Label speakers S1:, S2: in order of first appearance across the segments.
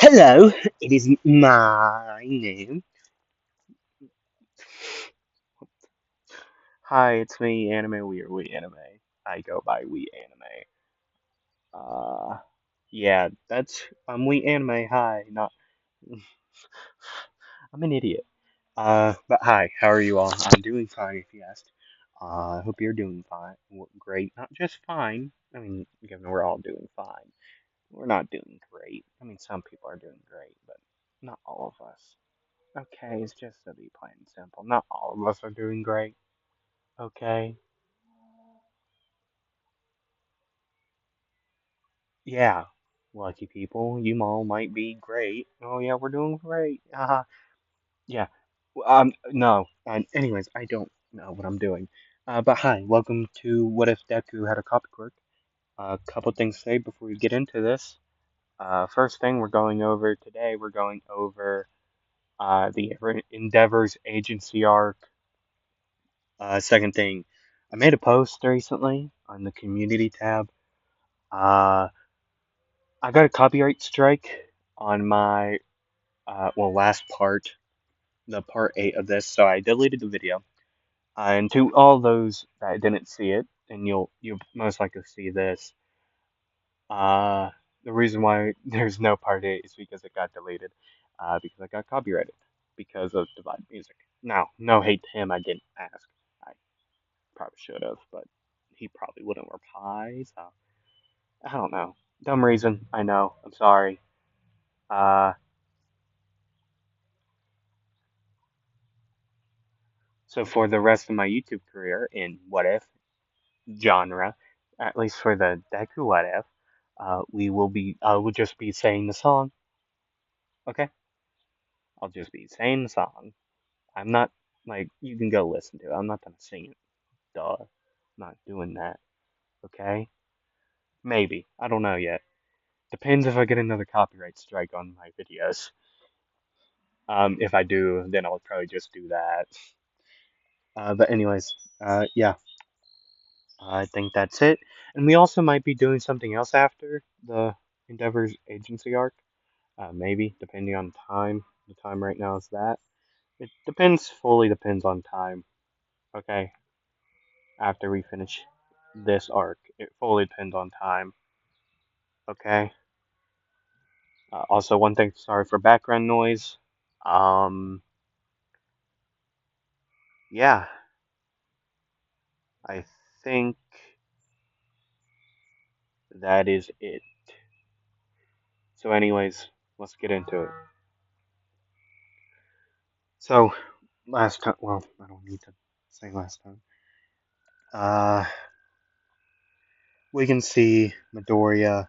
S1: Hello, it is my name. Hi, it's me, Anime We or We Anime. I go by We Anime. Uh, yeah, I'm We Anime. Hi, not. I'm an idiot. But hi, how are you all? I'm doing fine, if you asked. I hope you're doing fine. Great, not just fine. I mean, given we're all doing fine, we're not doing great. I mean, some people are doing great, but not all of us. Okay, it's just to be plain and simple. Not all of us are doing great. Okay. Yeah. Lucky people, you all might be great. Oh yeah, we're doing great. Yeah. No. Anyways, I don't know what I'm doing. But hi, welcome to What If Deku Had a Copy Quirk. A couple things to say before we get into this. First thing we're going over the Endeavor's agency arc. Second thing, I made a post recently on the community tab. Uh, I got a copyright strike on my last part, the part 8 of this, so I deleted the video. And to all those that didn't see it, and you'll most likely see this, uh, the reason why there's no part 8 is because it got deleted, because I got copyrighted because of Divide Music. Now, no hate to him, I didn't ask. I probably should have, but he probably wouldn't reply, so I don't know. Dumb reason, I know. I'm sorry. Uh, so for the rest of my YouTube career in What If genre, at least for the Deku What If, I will just be saying the song. Okay, I'll just be saying the song. I'm not like you can go listen to it. I'm not gonna sing it. Duh, I'm not doing that. Okay, maybe I don't know yet. Depends if I get another copyright strike on my videos. If I do, then I'll probably just do that. But anyways, yeah, I think that's it. And we also might be doing something else after the Endeavor's agency arc. Maybe, depending on time. The time right now is that. It fully depends on time. Okay, after we finish this arc, it fully depends on time. Okay. Also, one thing, sorry for background noise. Um, yeah, I think that is it. So, anyways, let's get into it. So, last time, well, I don't need to say last time. Uh, we can see Midoriya,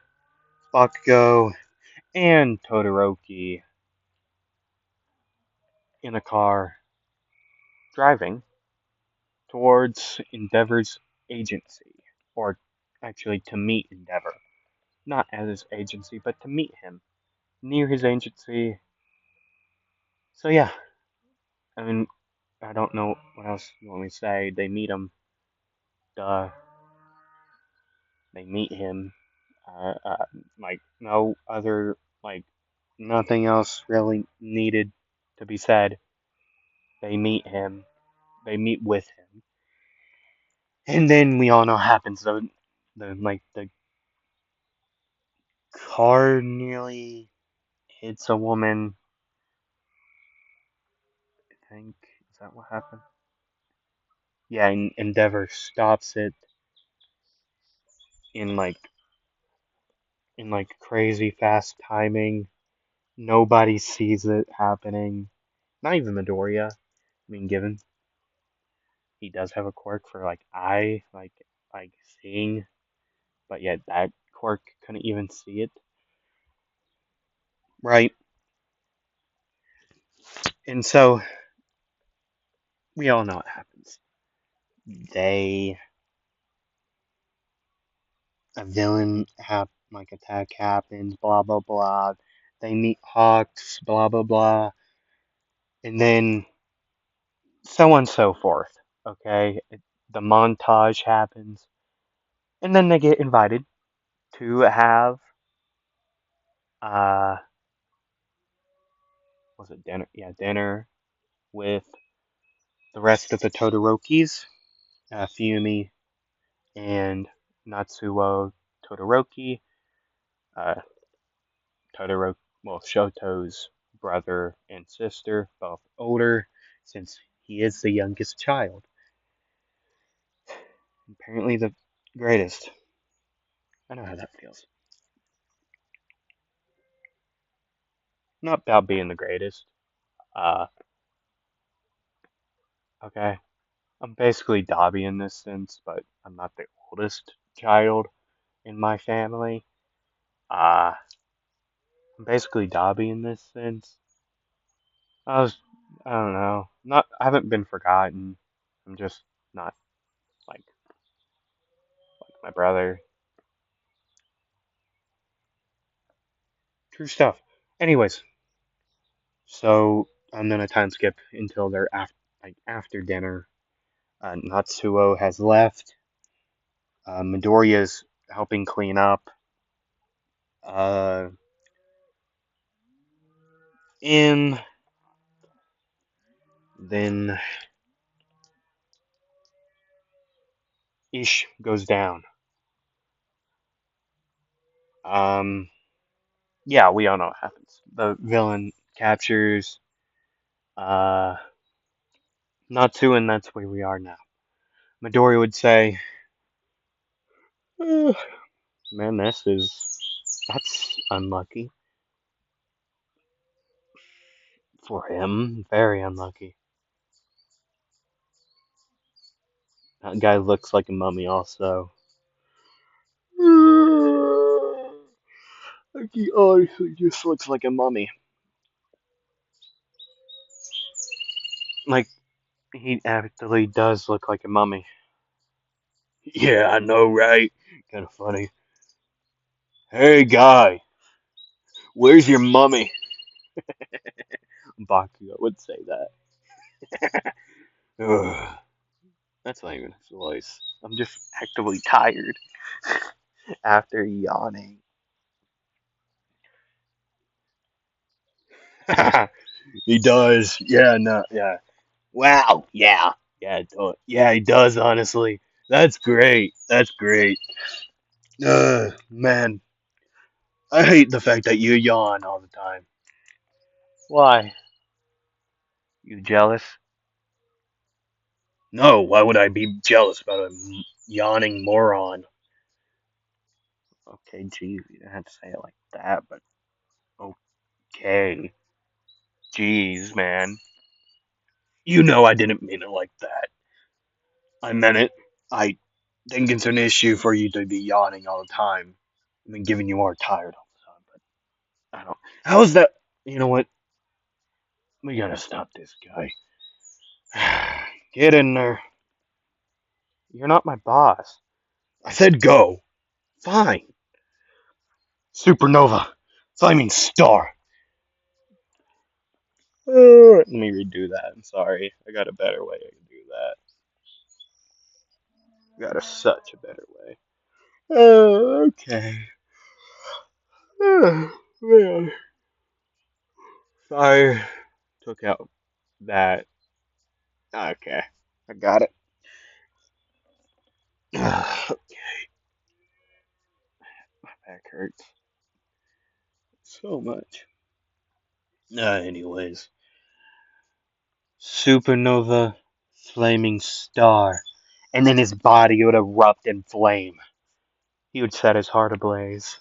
S1: Bakugo, and Todoroki in a car driving towards Endeavor's agency, or actually to meet Endeavor. Not at his agency, but to meet him near his agency. So yeah, I mean, I don't know what else you want me to say. They meet him. Duh. They meet him. Uh, uh, like no other, like nothing else really needed to be said. They meet him. They meet with him, and then we all know what happens. The car nearly hits a woman. I think is that what happened? Yeah, and Endeavor stops it in crazy fast timing. Nobody sees it happening. Not even Midoriya. I mean, given he does have a quirk for like seeing, but yet that quirk couldn't even see it. Right. And so we all know what happens. They a villain attack happens, blah blah blah. They meet Hawks, blah blah blah, and then so on and so forth. Okay, the montage happens, and then they get invited to have uh was it dinner? Yeah, dinner with the rest of the Todorokis, Fumi and Natsuo Todoroki, uh, Todoroki, well, Shoto's brother and sister, both older, since he is the youngest child. Apparently the greatest. I know how that feels. Not about being the greatest. Uh, okay. I'm basically Dobby in this sense, but I'm not the oldest child in my family. Uh, I'm basically Dobby in this sense. I was, I don't know, I haven't been forgotten. I'm just not like my brother. True stuff. Anyways, so I'm gonna time skip until they're after dinner. Natsuo has left. Midoriya's helping clean up. Uh, and then Ish goes down. Um, yeah, we all know what happens. The villain captures uh Natsu, and that's where we are now. Midori would say, "Eh, "Man, that's unlucky for him. Very unlucky. That guy looks like a mummy, also. Like he honestly just looks like a mummy. Like he actually does look like a mummy. Yeah, I know, right? Kind of funny. Hey, guy, where's your mummy? Bakugo would say that. Ugh, that's not even his voice. I'm just actively tired after yawning. He does. Yeah, no, yeah. Wow. Yeah. Yeah, he does, honestly. That's great. That's great. Man, I hate the fact that you yawn all the time. Why? You jealous? No, why would I be jealous about a yawning moron? Okay, geez, you didn't have to say it like that, but okay. Jeez, man. You know I didn't mean it like that. I meant it. I think it's an issue for you to be yawning all the time. I mean, given you are tired all the time, but I don't. How is that? You know what? We gotta stop this guy. Get in there. You're not my boss. I said go. Fine. Supernova. Flaming star. Let me redo that. I'm sorry. I got a better way to do that. I got such a better way. Okay. Man. I took out that. Okay. I got it. My back hurts so much. Anyways. Supernova, flaming star. And then his body would erupt in flame. He would set his heart ablaze.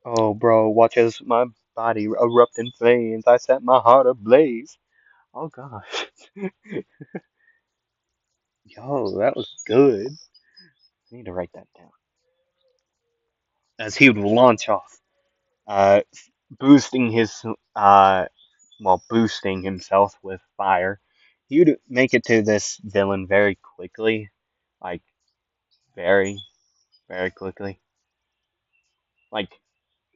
S1: Oh, bro, watch as my body erupt in flames. I set my heart ablaze. Oh, gosh. Yo, that was good. I need to write that down. As he would launch off, uh, boosting his, uh, boosting himself with fire. He would make it to this villain very quickly. Like, very, very quickly. Like,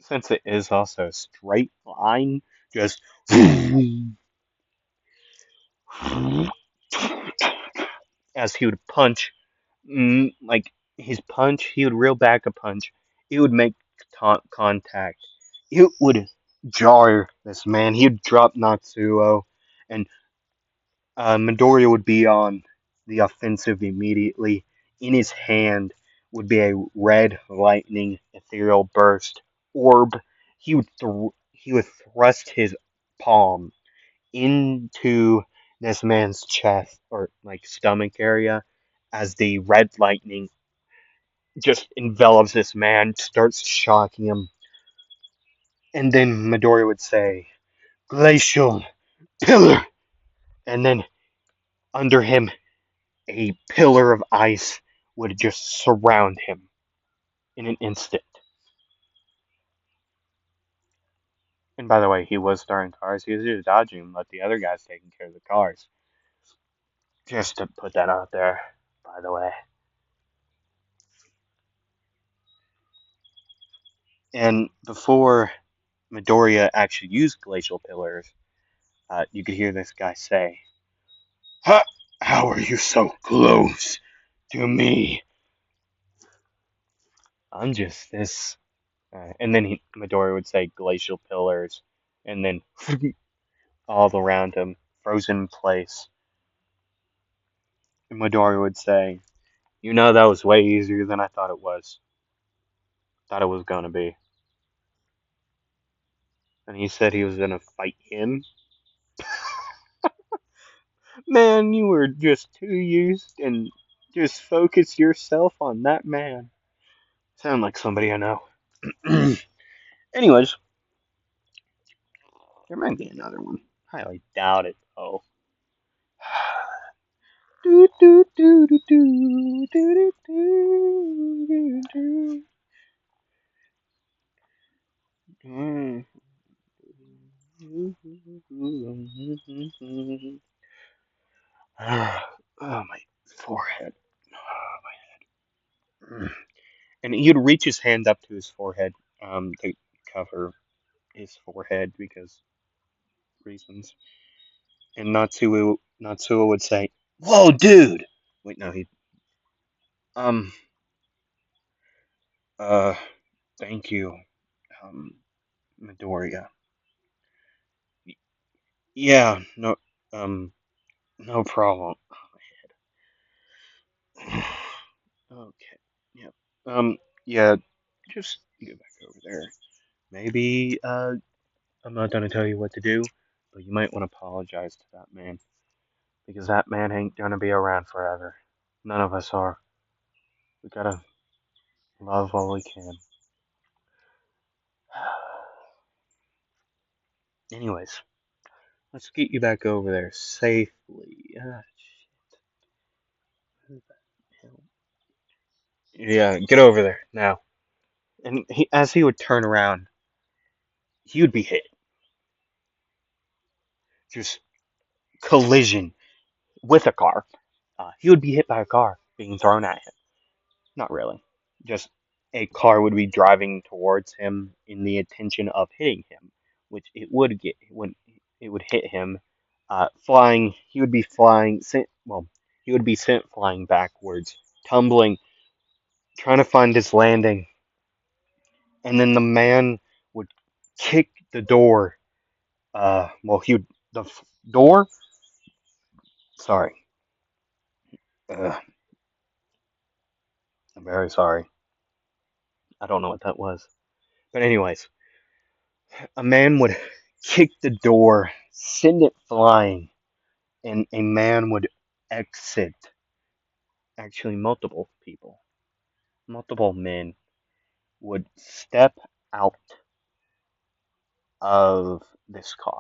S1: since it is also a straight line, just as he would punch, like his punch, he would reel back a punch. It would make contact. It would. jar this man. He'd drop Natsuo, and Midoriya would be on the offensive immediately. In his hand would be a red lightning ethereal burst orb. He would thrust his palm into this man's chest or like stomach area as the red lightning just envelops this man, starts shocking him, and then Midoriya would say, "Glacial pillar," and then under him a pillar of ice would just surround him in an instant. And by the way, he was starting cars. He was just dodging and let the other guys taking care of the cars. Just to put that out there, by the way. And before Midoriya actually used glacial pillars, you could hear this guy say, "Ha! How are you so close to me? I'm just this." And then Midoriya would say glacial pillars, and then all around him, frozen in place. And Midoriya would say, "You know that was way easier than I thought it was. Thought it was gonna be." And he said he was gonna fight him. Man, you were just too used and just focus yourself on that man. Sound like somebody I know. Anyways, there might be another one. Highly doubt it, though. Do, do, do, do, do, do, do, do, do. Oh, my forehead. And he'd reach his hand up to his forehead to cover his forehead because reasons. And Natsuo would say, "Whoa, dude!" Wait, no, he. Um. Uh. Thank you, um, Midoriya. Yeah. No. Um. No problem. Okay. Yeah. Yeah. Just get back over there. Maybe. I'm not gonna tell you what to do, but you might want to apologize to that man because that man ain't gonna be around forever. None of us are. We gotta love while we can. Anyways, let's get you back over there safely. Yeah, get over there now. And as he would turn around, he would be hit. Just collision with a car. He would be hit by a car being thrown at him. Not really. Just a car would be driving towards him in the intention of hitting him, which it would get when it would hit him. Flying, he would be flying. Well, he would be sent flying backwards, tumbling, trying to find his landing, and then the man would kick the door. Well, he would door. Sorry, uh, I'm very sorry. I don't know what that was. But anyways, a man would kick the door, send it flying, and a man would exit. Actually, multiple people, multiple men would step out of this car.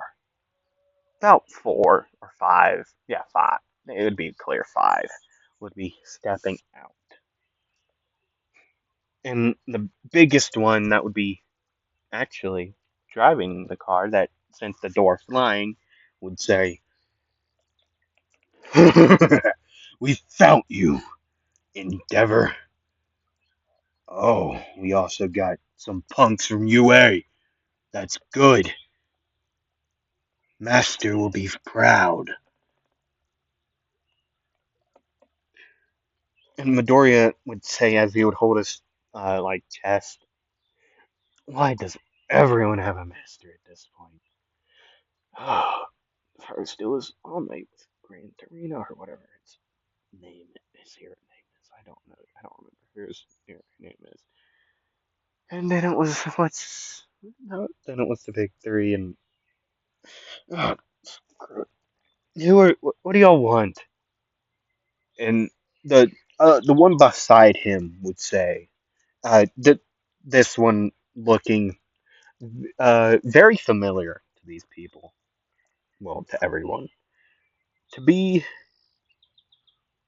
S1: About four or five. Yeah, five. It would be clear five would be stepping out. And the biggest one that would be actually driving the car that sent the door flying would say, "We found you, Endeavor. Oh, we also got some punks from UA. That's good. Master will be proud." And Midoriya would say as he would hold his like chest, "Why does Everyone have a master at this point. First, it was all night with Gran Torino or whatever its name is here. Name is. I don't know. I don't remember who his her name is. And then it was what's no, then it was the big three and uh, what do y'all want? And the one beside him would say, this one looking very familiar to these people, well, to everyone. To be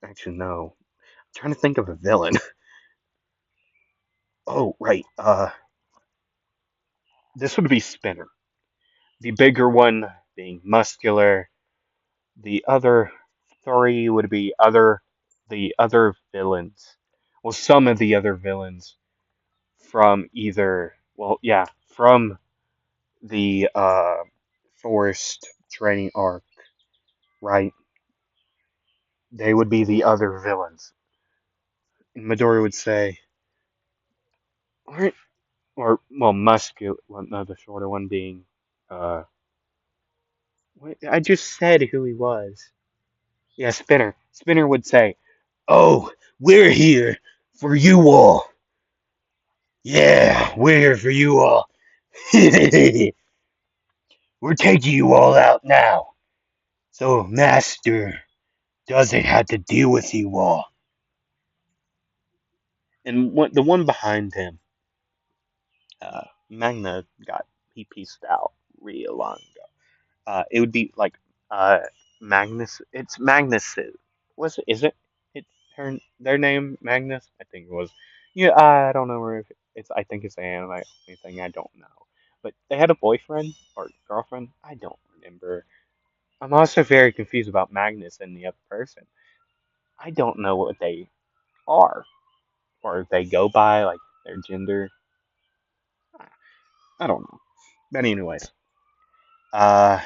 S1: actually no, I'm trying to think of a villain. Oh right, this would be Spinner. The bigger one being muscular. The other three would be the other villains. Well, some of the other villains from either from the forest training arc, right? They would be the other villains. And Midori would say, or well, muscular. Well, no, the shorter one being, uh, I just said who he was. Yeah, Spinner. Spinner would say, "Oh, we're here for you all. Yeah, we're here for you all. We're taking you all out now, so Master doesn't have to deal with you all." And the one behind him, Magna got he pieced out real long ago. It would be like uh Magnus. It's Magnus. Was it? Is it? It their name Magnus. I think it was. Yeah, I don't know where it's. I think it's an anime thing. I don't know. But they had a boyfriend or girlfriend. I don't remember. I'm also very confused about Magnus and the other person. I don't know what they are or if they go by like their gender. I don't know. But anyways, uh,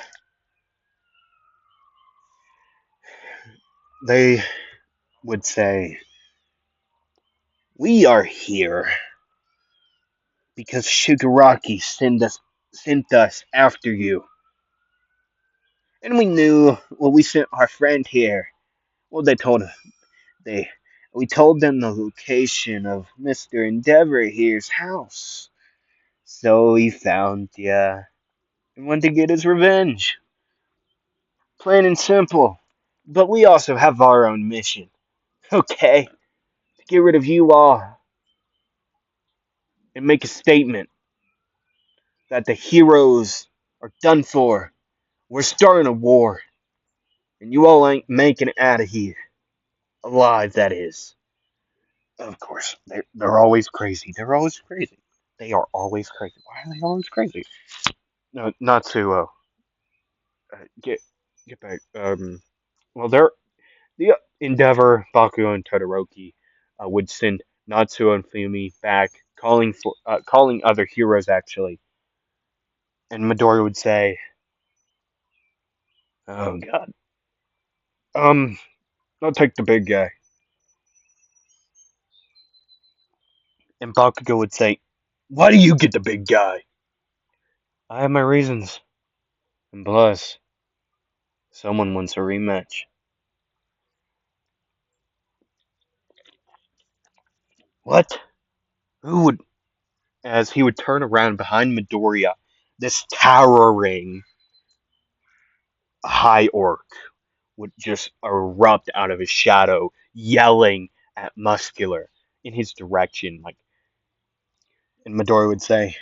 S1: they would say, "We are here because Shigaraki sent us after you, and we knew. Well, we sent our friend here. Well, they told us they we told them the location of Mister Endeavor here's house, so he found ya and wanted to get his revenge. Plain and simple. But we also have our own mission. Okay, to get rid of you all and make a statement that the heroes are done for. We're starting a war, and you all ain't making it out of here alive. That is, of course, they're always crazy. They're always crazy. They are always crazy. Why are they always crazy? No, not to get back. Well, they're the Endeavor, Bakugo, and Todoroki would send Natsuo and Fumi back, calling other heroes actually, and Midori would say, "Oh God, um, I'll take the big guy," and Bakugo would say, "Why do you get the big guy?" "I have my reasons, and plus, someone wants a rematch." What? Who would? As he would turn around behind Midoriya, this towering high orc would just erupt out of his shadow, yelling at Muscular in his direction. And Midori would say,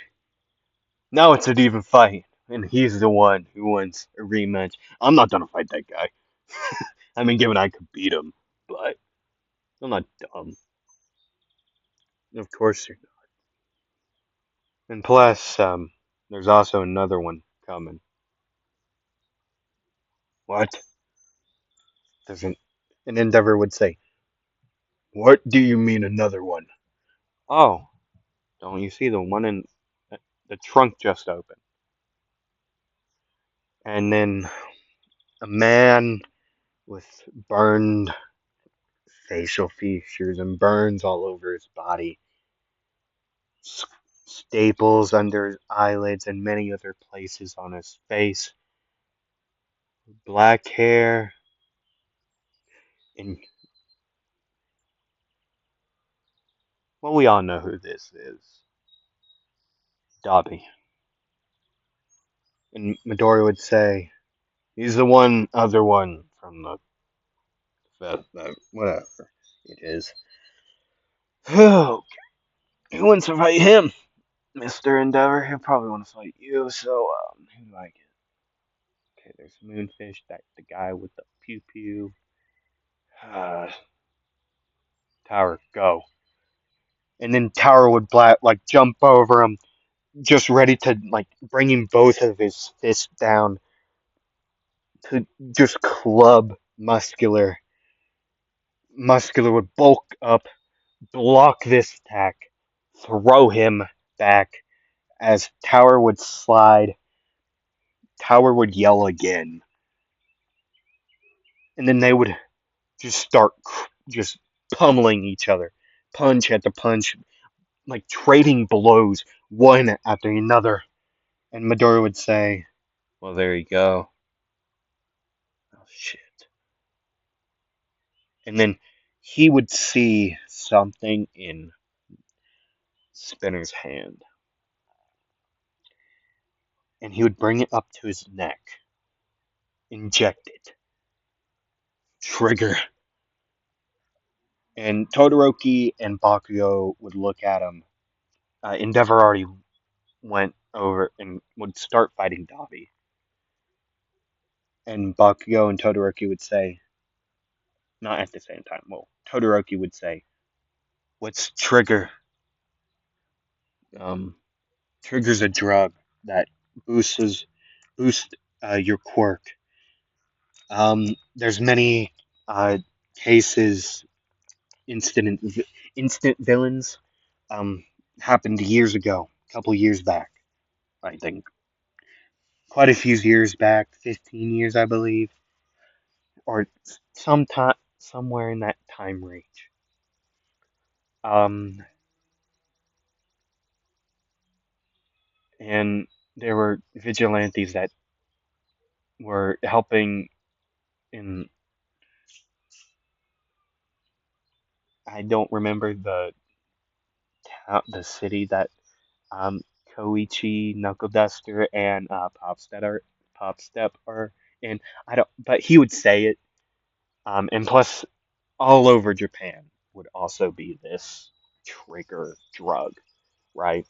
S1: "Now it's an even fight, and he's the one who wants a rematch. I'm not gonna fight that guy. I mean, given I could beat him, but I'm not dumb. Of course you're not. And plus, there's also another one coming. What? Doesn't an Endeavor would say, "What do you mean another one?" Oh, don't you see the one in the trunk just open? And then a man with burned facial features and burns all over his body staples under his eyelids and many other places on his face, black hair, and well, we all know who this is. Dobby. And Midori would say, he's the one other one from the whatever it is. Who wants to fight him? Mr. Endeavor, he'll probably want to fight you, so, who do I get? Okay, there's Moonfish, that the guy with the pew pew. Uh, Tower, go. And then Tower would jump over him, just ready to like bringing both of his fists down to just club muscular. Muscular would bulk up, block this attack, throw him back as Tower would slide. Tower would yell again, and then they would just start just pummeling each other, punch after punch, like trading blows one after another. And Midori would say, "Well, there you go." Oh shit! And then he would see something in Spinner's hand, and he would bring it up to his neck, inject it, trigger. And Todoroki and Bakugo would look at him. Endeavor already went over and would start fighting Dabi. And Bakugo and Todoroki would say, not at the same time. Well, Todoroki would say, "What's trigger?" Um, Trigger's a drug that boosts your quirk. There's many cases, instant instant villains. Um, Happened years ago, a couple years back, I think, quite a few years back, 15 years, I believe, or sometime somewhere in that time range. Um, and there were vigilantes that were helping in. I don't remember the city that um, Koichi, Knuckle Duster, and Popstep are in. I don't, but he would say it. And plus, all over Japan would also be this trigger drug, right?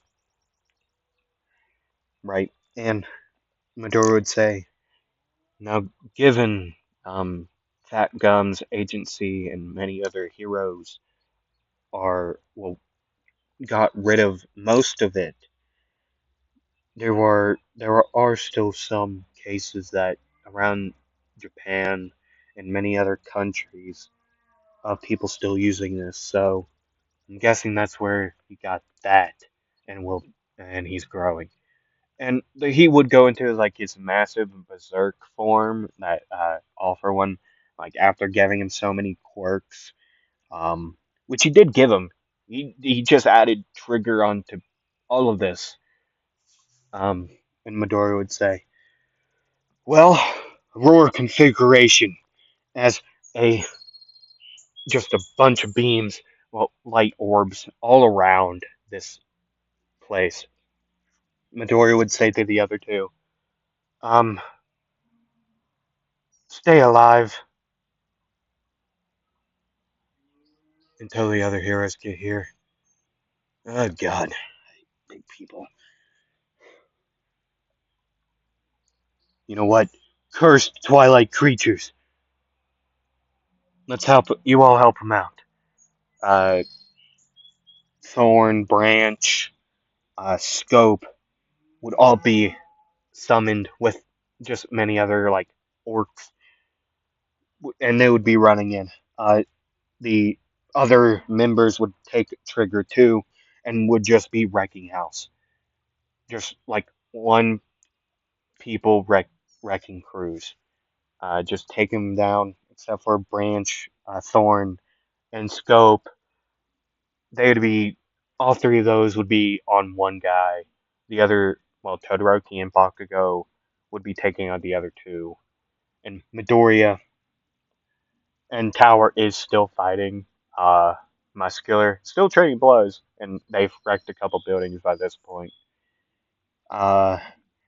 S1: Right. And Midori would say, now, given Fat Gum's agency and many other heroes well, got rid of most of it, there are still some cases that around Japan and many other countries of people still using this. So I'm guessing that's where he got that, and will and he's growing. And he would go into like his massive berserk form that all for one, like after giving him so many quirks, um, which he did give him. He just added trigger onto all of this. Um, and Midori would say, "Well, roar configuration as a just a bunch of beams, well, light orbs all around this place." Midori would say to the other two, um, "Stay alive until the other heroes get here." Oh God, big people. You know what? Cursed twilight creatures. Let's help you all help him out. Uh, Thorn, Branch, Scope would all be summoned with just many other like orcs, and they would be running in. The other members would take Trigger too, and would just be wrecking house, just like one people wrecking crews. Just take them down, except for Branch, Thorn, and Scope. They'd be. all three of those would be on one guy. The other, well, Todoroki and Bakugo would be taking on the other two. And Midoriya and Tower is still fighting. Uh, Muscular, still trading blows, and they've wrecked a couple buildings by this point. Uh,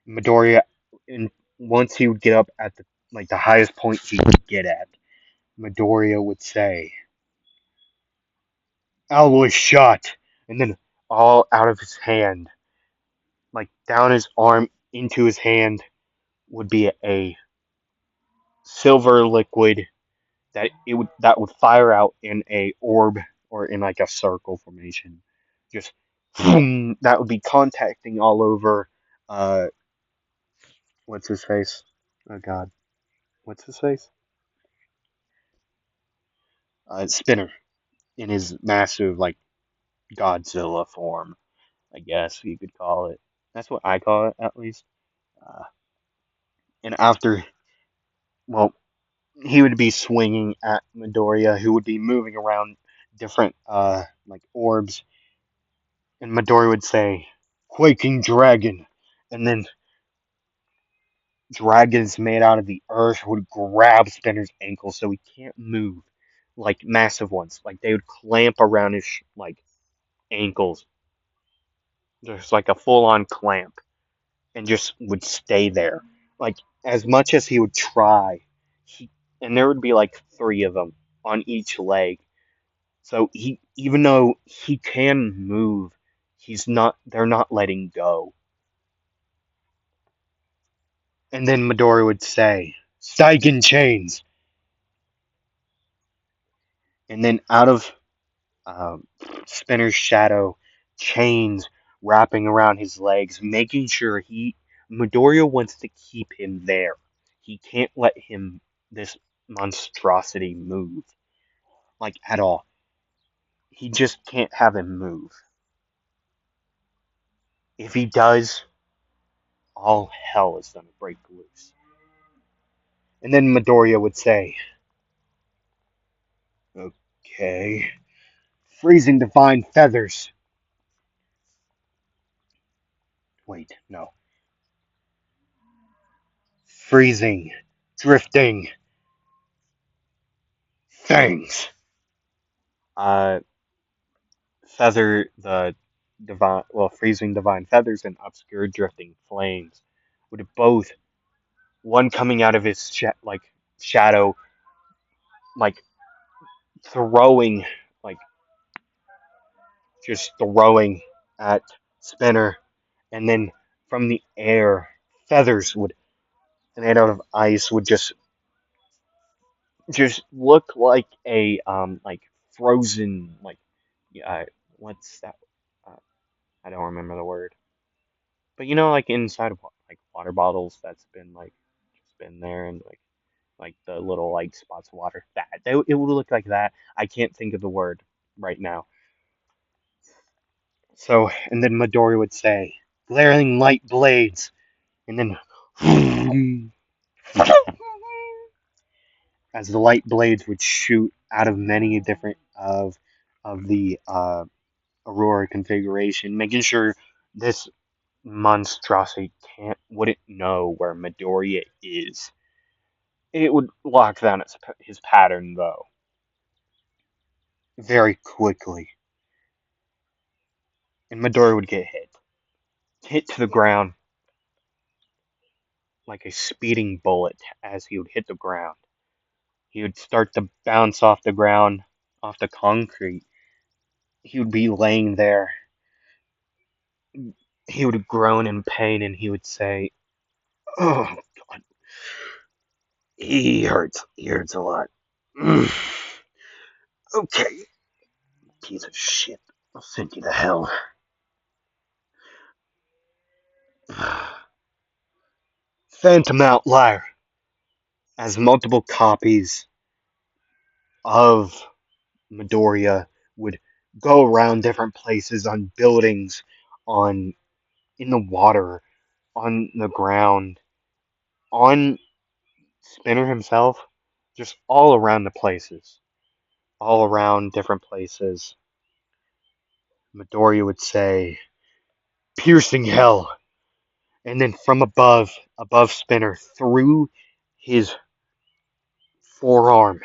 S1: Midoriya, in, once he would get up at the highest point he could get at, Midoriya would say, "Alloy shot," and then all out of his hand, like down his arm into his hand, would be a silver liquid that would fire out in a orb or in like a circle formation. Just boom, that would be contacting all over. Uh, what's his face? Oh God, what's his face? Spinner in his massive like Godzilla form, I guess you could call it. That's what I call it at least. Uh, and after, well, he would be swinging at Midoriya, who would be moving around different like orbs, and Midoriya would say, "Quaking dragon," and then dragons made out of the earth would grab Spinner's ankle so he can't move, like massive ones. Like they would clamp around his like ankles, just like a full-on clamp, and just would stay there. Like as much as he would try, he and there would be like three of them on each leg. So he, even though he can move, he's not. They're not letting go. And then Midori would say, "Steigen chains," and then out of um, Spinner's shadow, chains wrapping around his legs, making sure Midoriya wants to keep him there. He can't let him this monstrosity move like at all. He just can't have him move. If he does, all hell is gonna break loose. And then Midoriya would say, "Okay, freezing divine feathers." Wait, no, freezing, drifting fangs. Uh, Feather the divine, well, freezing divine feathers and obscure drifting flames would both, one coming out of his like shadow, like throwing, like just throwing at Spinner, and then from the air, feathers would made out of ice would just look like a like frozen like uh, what's that? Uh, I don't remember the word. But like inside of like water bottles that's been like just been there and like the little like spots of water. It would look like that. I can't think of the word right now. So and then Midori would say, "Glaring light blades," and then as the light blades would shoot out of many different of the Aurora configuration, making sure this monstrosity wouldn't know where Midoriya is. It would lock down his pattern, though, very quickly, and Midori would get hit to the ground like a speeding bullet as he would hit the ground. He would start to bounce off the ground, off the concrete. He would be laying there. He would groan in pain and he would say, "Oh, God, he hurts. He hurts a lot. Mm, okay, piece of shit. I'll send you to hell." Phantom Outlier has multiple copies of Midoriya would go around different places on buildings, on in the water, on the ground, on Spinner himself, just all around the places, all around different places. Midoriya would say, "Piercing hell," and then from above Spinner, through his forearm,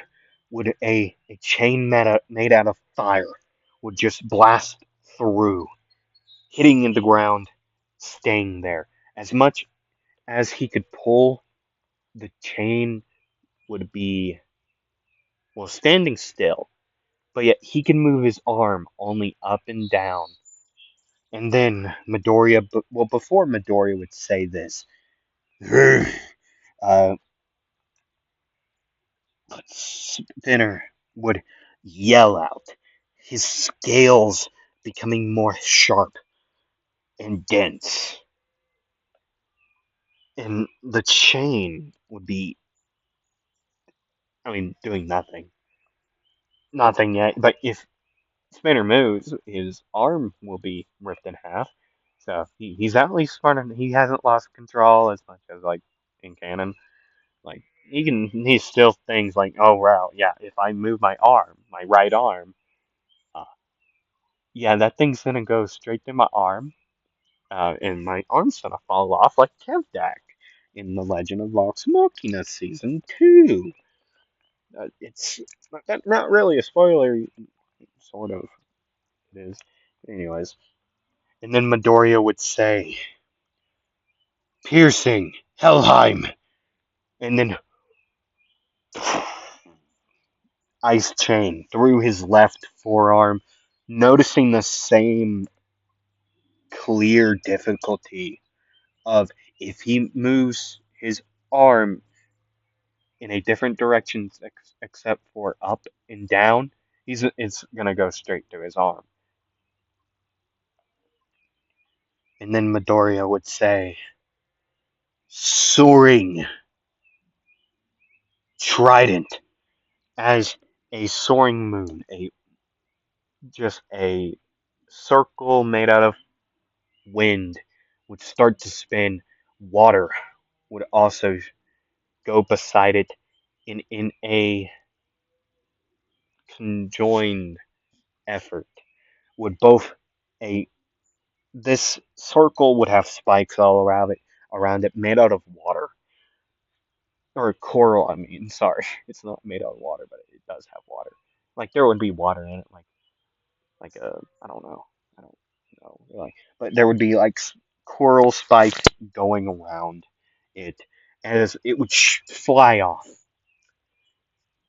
S1: would a chain made out of fire would just blast through, hitting in the ground, staying there. As much as he could pull, the chain would be, well, standing still, but yet he can move his arm only up and down. And then Midoriya, well, before Midoriya would say this, uh, Spinner would yell out, his scales becoming more sharp and dense, and the chain would be, I mean, doing nothing. Nothing yet, but if Spinner moves, his arm will be ripped in half. So he's at least smart enough. He hasn't lost control as much as like in canon. Like he still thinks like, oh wow, yeah, if I move my arm, my right arm, uh, yeah, that thing's gonna go straight through my arm, and my arm's gonna fall off like Kevdak in The Legend of Vox Machina season 2. It's not really a spoiler, sort of. It is. Anyways, and then Midoriya would say, "Piercing Helheim," and then ice chain through his left forearm, noticing the same clear difficulty of if he moves his arm in a different direction except for up and down, it's gonna go straight to his arm. And then Midoriya would say, "Soaring Trident," as a soaring moon, a just a circle made out of wind would start to spin. Water would also go beside it in a conjoined effort. Would both a this circle would have spikes all around it made out of water or coral. I mean, sorry, it's not made out of water, but it does have water. Like there would be water in it, like a I don't know, I don't know, like, but there would be like coral spikes going around it as it would fly off,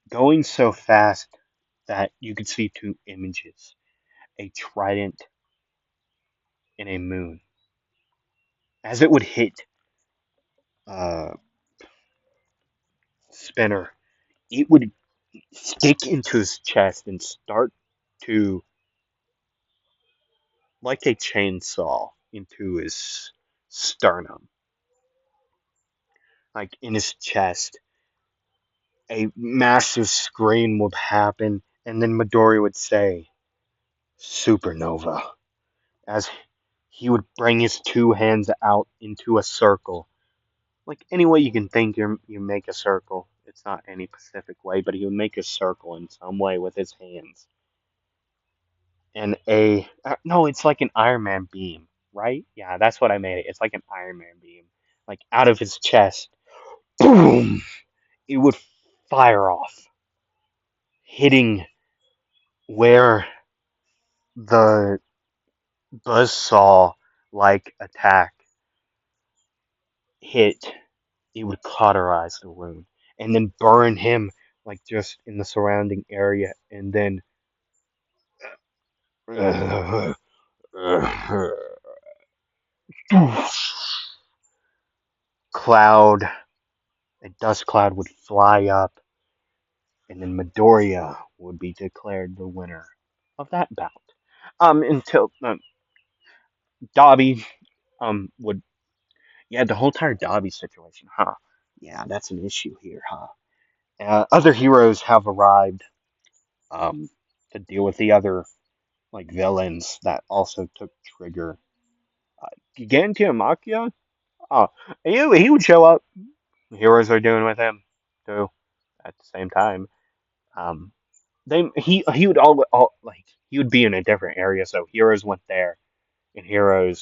S1: going so fast that you could see two images: a trident and a moon. As it would hit uh, Spinner, it would stick into his chest and start to, like a chainsaw, into his sternum, like in his chest. A massive scream would happen, and then Midori would say, "Supernova," as he would bring his two hands out into a circle. Like any way you can think, you make a circle. It's not any specific way, but he would make a circle in some way with his hands. And no, it's like an Iron Man beam, right? Yeah, that's what I made it. It's like an Iron Man beam, like out of his chest. Boom! It would fire off, hitting where the buzzsaw like attack hit. It would cauterize the wound and then burn him like just in the surrounding area, and then cloud, a dust cloud would fly up, and then Midoriya would be declared the winner of that bout. Until Dobby would, yeah, the whole entire Dobby situation, huh? Yeah, that's an issue here, huh? Other heroes have arrived um to deal with the other like villains that also took Trigger. Uh, Gigantia Machia? Oh, he would show up. The heroes are doing with him too at the same time. Um, he would all like he would be in a different area. So heroes went there, and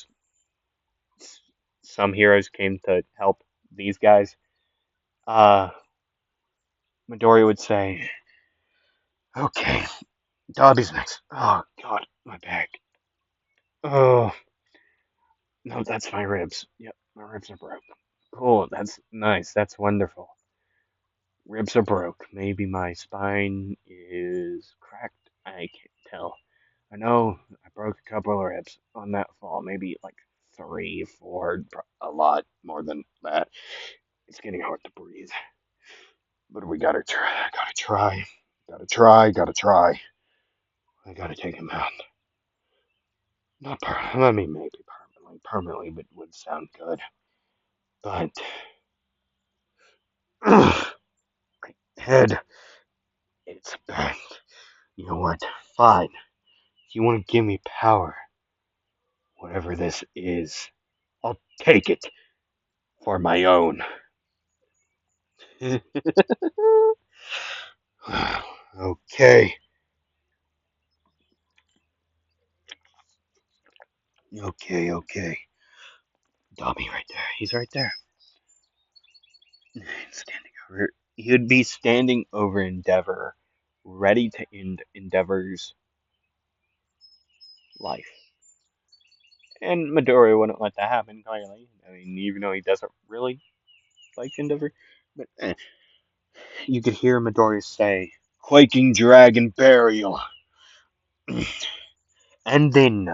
S1: some heroes came to help these guys. Uh, Midori would say, "Okay, Dobby's next." Oh God, my back. Oh no, that's my ribs. Yep, my ribs are broke. Cool, that's nice. That's wonderful. Ribs are broke. Maybe my spine is cracked. I can't tell. I know I broke a couple of ribs on that fall. Maybe like three, four, a lot more than that. It's getting hard to breathe. But we gotta try. Gotta try. Gotta try. Gotta try. I gotta take him out. Not permanently. I mean, maybe permanently. Permanently would sound good. But my head, it's bad. You know what? Fine. If you want to give me power, whatever this is, I'll take it for my own. Okay. Okay, okay. Dobby right there. He's right there. Standing over. He would be standing over Endeavor, ready to end Endeavor's life. And Midori wouldn't let that happen, clearly. I mean, even though he doesn't really like Endeavor. But you could hear Midori say, Quaking Dragon Burial. And then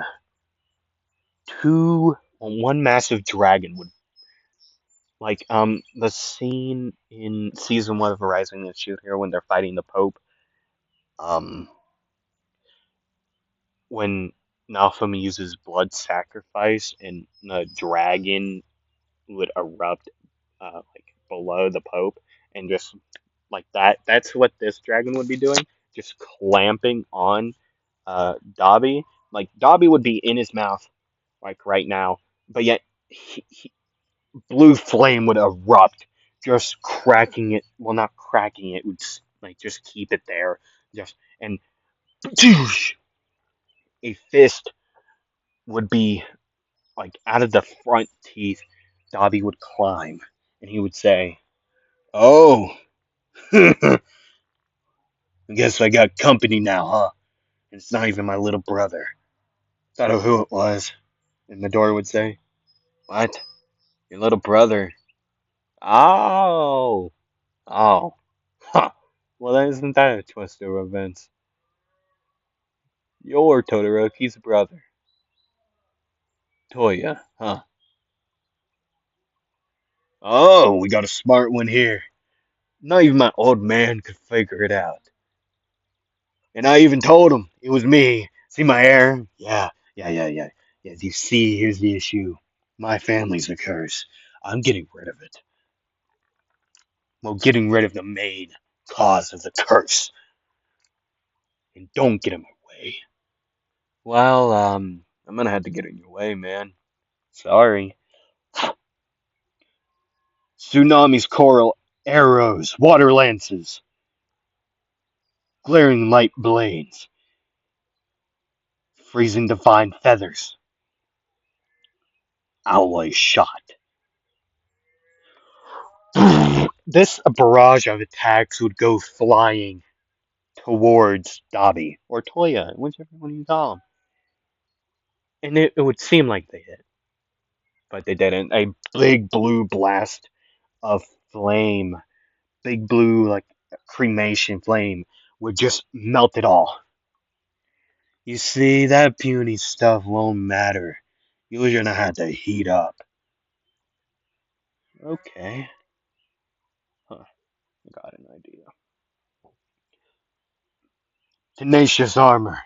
S1: one massive dragon would, the scene in season 1 of Rising the Shield Hero when they're fighting the Pope, um, when Naofumi uses blood sacrifice and the dragon would erupt, below the Pope and just like that. That's what this dragon would be doing, just clamping on Dobby. Like Dobby would be in his mouth like right now, but yet blue flame would erupt, just cracking it. Well, not cracking it, would like just keep it there, just and a fist would be like out of the front teeth. Dobby would climb, and he would say, "Oh, I guess I got company now, huh? And it's not even my little brother. Thought of who it was." And Midori would say, "What? Your little brother? Oh, oh, huh. Well, then isn't that a twist of events? You're Todoroki's brother, Toya, huh? Oh, we got a smart one here. Not even my old man could figure it out. And I even told him it was me. See my hair? Yeah, yeah, yeah, yeah. Yeah, you see, here's the issue. My family's a curse. I'm getting rid of it. Well, getting rid of the main cause of the curse. And don't get in my way. Well, I'm gonna have to get in your way, man. Sorry. Tsunamis, coral, arrows, water lances, glaring light blades, freezing divine feathers, alloy shot. This barrage of attacks would go flying towards Dobby or Toya, whichever one you call them. And it would seem like they hit, but they didn't. A big blue blast of flame, big blue, like cremation flame, would just melt it all. You see, that puny stuff won't matter. You're gonna have to heat up. Okay. Huh, I got an idea. Tenacious armor.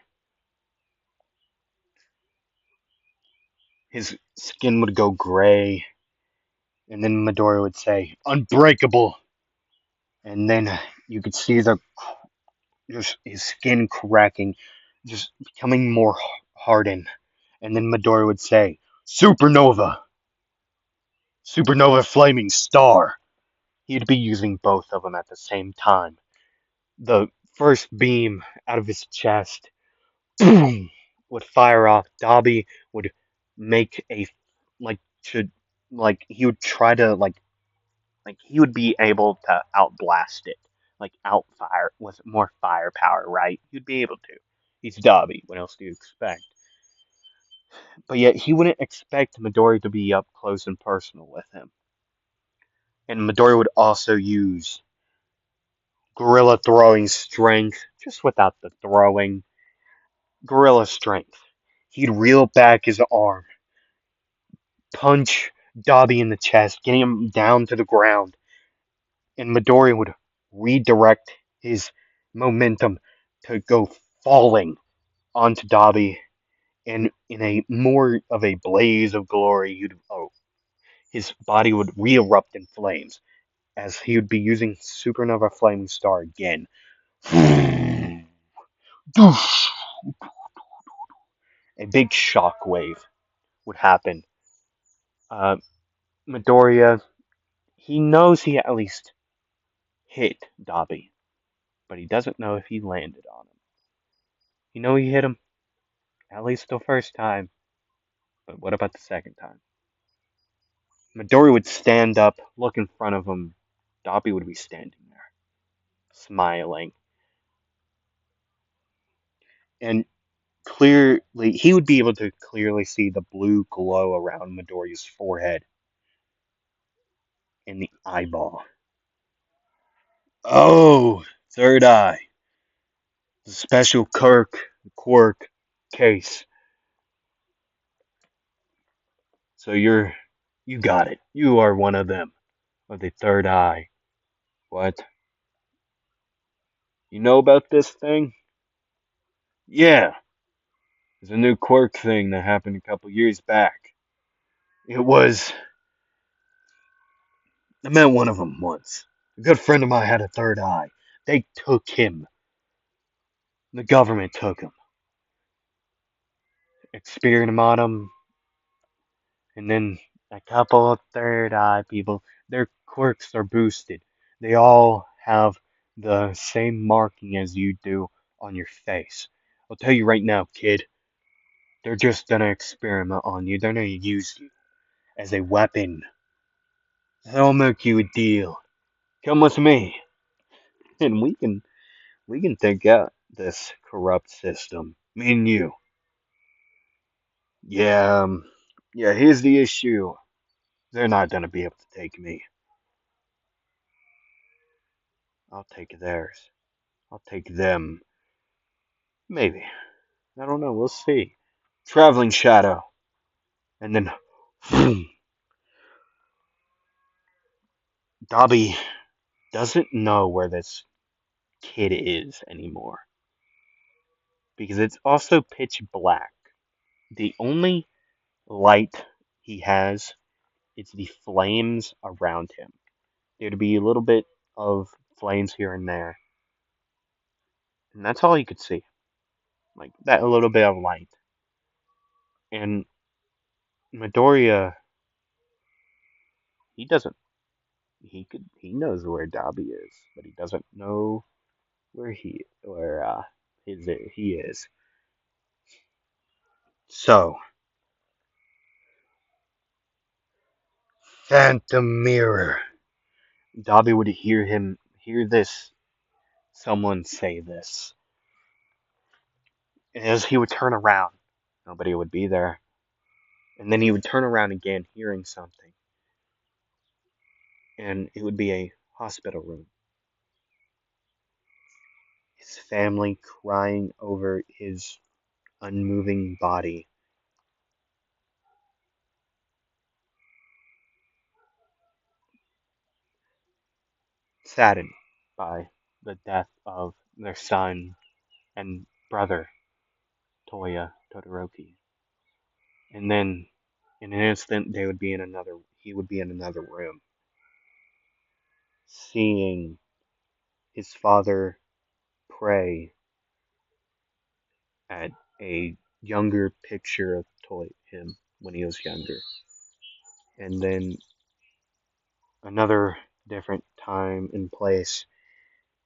S1: His skin would go gray, and then Midori would say, "Unbreakable." And then you could see the just his skin cracking, just becoming more hardened. And then Midori would say, "Supernova, supernova flaming star." He'd be using both of them at the same time. The first beam out of his chest, boom, would fire off. Dobby would make a like should like he would try to like he would be able to outblast it, like outfire with more firepower, right? He'd be able to. He's Dobby. What else do you expect? But yet he wouldn't expect Midori to be up close and personal with him. And Midori would also use gorilla throwing strength, just without the throwing. Gorilla strength. He'd reel back his arm, punch Dobby in the chest, getting him down to the ground, and Midori would redirect his momentum to go falling onto Dobby, and in a more of a blaze of glory, his body would re-erupt in flames as he would be using Supernova Flaming Star again. A big shock wave would happen. Uh, Midoriya, he knows he at least hit Dobby, but he doesn't know if he landed on him. You know he hit him, at least the first time, but what about the second time? Midori would stand up, look in front of him. Dobby would be standing there, smiling. And clearly, he would be able to clearly see the blue glow around Midoriya's forehead and the eyeball. Oh, third eye. The special Quirk case. So you got it. You are one of them, of the third eye. What? You know about this thing? Yeah, it's a new Quirk thing that happened a couple years back. It was. I met one of them once. A good friend of mine had a third eye. They took him. The government took him, experimented on him, and then a couple of third eye people, their quirks are boosted. They all have the same marking as you do on your face. I'll tell you right now, kid, they're just gonna experiment on you. They're gonna use you as a weapon. I'll make you a deal. Come with me, and we can take out this corrupt system. Me and you. Yeah, yeah. Here's the issue. They're not gonna be able to take me. I'll take theirs. I'll take them. Maybe. I don't know. We'll see. Traveling shadow, and then boom, Dobby doesn't know where this kid is anymore because it's also pitch black. The only light he has is the flames around him. There'd be a little bit of flames here and there, and that's all he could see. Like that, a little bit of light. And Midoriya, he doesn't. He knows where Dobby is, but he doesn't know where he is. So, Phantom Mirror. Dobby would hear this, someone say this. And as he would turn around, nobody would be there. And then he would turn around again, hearing something. And it would be a hospital room. His family crying over his unmoving body. Saddened by the death of their son and brother, Toya Todoroki. And then in an instant he would be in another room, seeing his father pray at a younger picture of him when he was younger. And then another different time and place,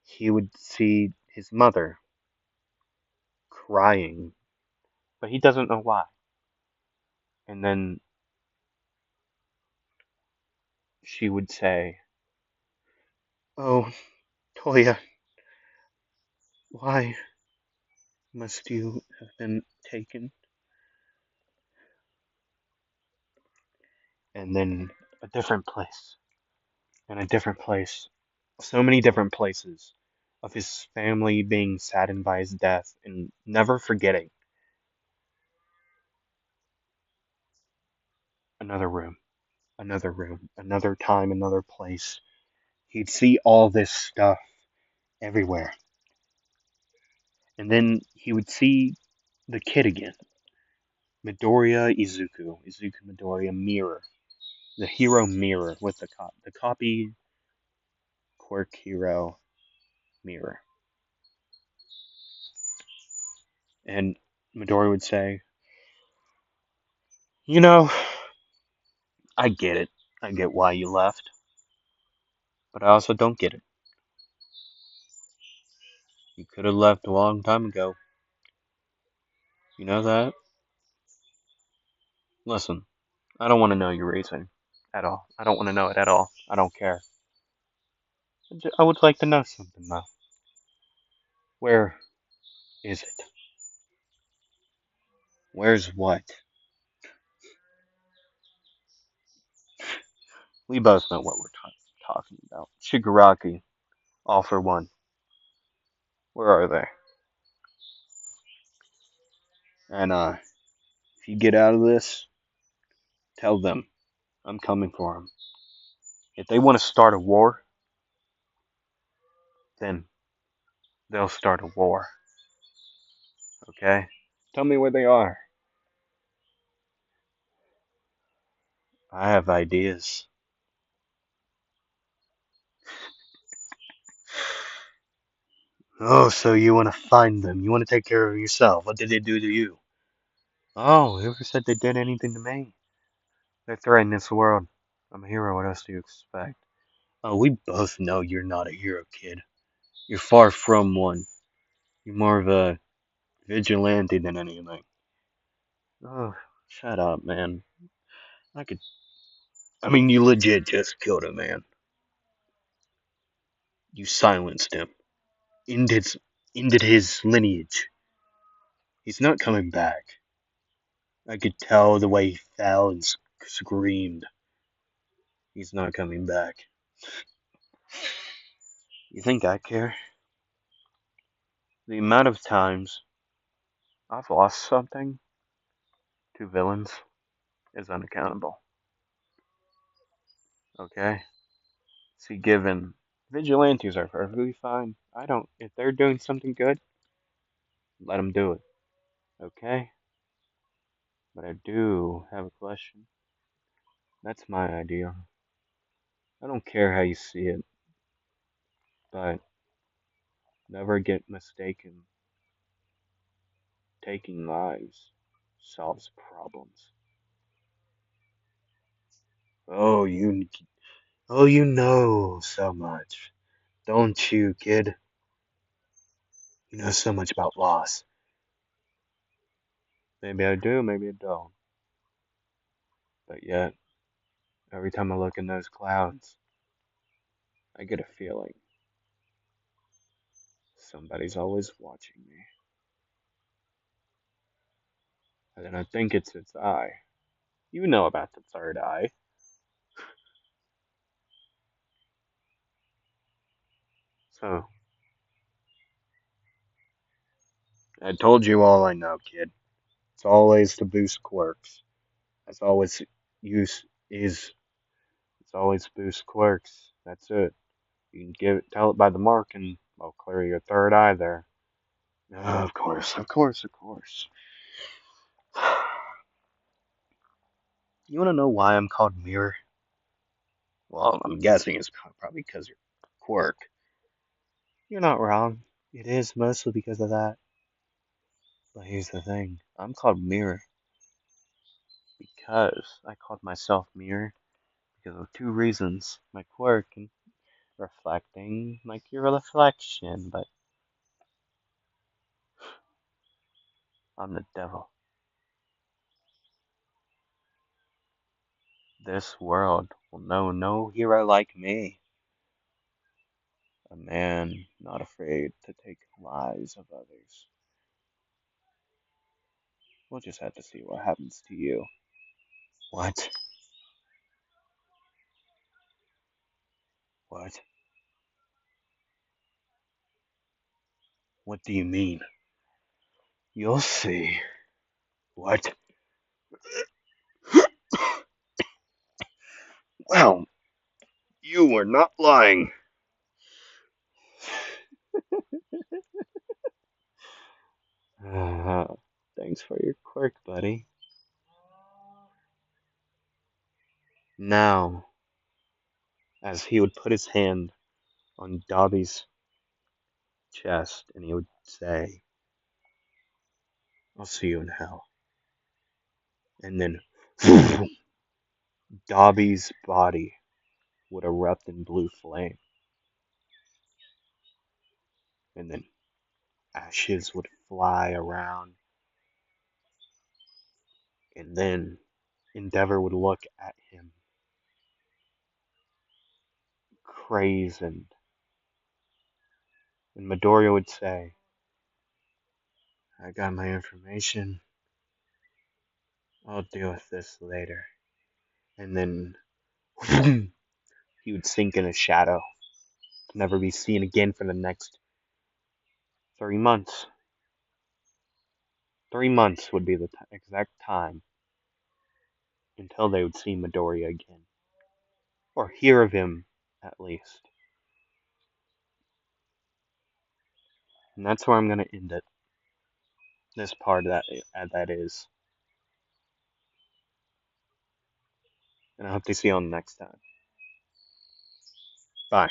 S1: he would see his mother crying but he doesn't know why. And then she would say, "Oh, Toya, why must you have been taken?" And then a different place, and a different place. So many different places of his family being saddened by his death and never forgetting. Another room, another room, another time, another place. He'd see all this stuff everywhere. And then he would see the kid again. Midoriya Izuku. Izuku Midoriya Mirror. The hero mirror with the copy Quirk hero mirror. And Midori would say, "You know, I get it. I get why you left. But I also don't get it. You could have left a long time ago. You know that? Listen, I don't want to know your reason at all. I don't want to know it at all. I don't care. I would like to know something though. Where is it? Where's what? We both know what we're talking about. Shigaraki, all for one. Where are they? And if you get out of this, tell them I'm coming for them. If they want to start a war, then they'll start a war. Okay? Tell me where they are. I have ideas. Oh, so you want to find them? You want to take care of yourself? What did they do to you? Oh, whoever said they did anything to me? They're threatening this world. I'm a hero. What else do you expect? Oh, we both know you're not a hero, kid. You're far from one. You're more of a vigilante than anything. Oh, shut up, man. I could. I mean, you legit just killed a man. You silenced him. Ended, ended his lineage. He's not coming back. I could tell the way he fell and screamed. He's not coming back. You think I care? The amount of times I've lost something to villains is unaccountable. Okay? See, given vigilantes are perfectly fine. I don't. If they're doing something good, let them do it. Okay? But I do have a question. That's my idea. I don't care how you see it, but never get mistaken. Taking lives solves problems. Oh, you know so much, don't you, kid? You know so much about loss. Maybe I do, maybe I don't. But yet, every time I look in those clouds, I get a feeling somebody's always watching me. And then I think it's its eye. You know about the third eye. So, I told you all I know, kid. It's always to boost quirks. That's always use is it's always boost quirks. That's it. You can tell it by the mark and I'll clear your third eye there. Of course, of course, of course. You want to know why I'm called Mirror? Well, I'm guessing it's probably because you're Quirk. You're not wrong. It is mostly because of that. But here's the thing. I'm called Mirror because I called myself Mirror because of two reasons. My quirk and reflecting like your reflection, but I'm the devil. This world will know no hero like me. A man not afraid to take lives of others. We'll just have to see what happens to you. What? What? What do you mean? You'll see. What? Well, you were not lying. Thanks for your quirk, buddy. Now, as he would put his hand on Dobby's chest and he would say, I'll see you in hell. And then Dobby's body would erupt in blue flame. And then ashes would fly around. And then Endeavor would look at him, crazed, and Midoriya would say, I got my information. I'll deal with this later. And then he would sink in a shadow, to never be seen again for the next 3 months. 3 months would be the exact time until they would see Midoriya again, or hear of him at least. And that's where I'm gonna end it. This part that is, and I hope to see you on the next time. Bye.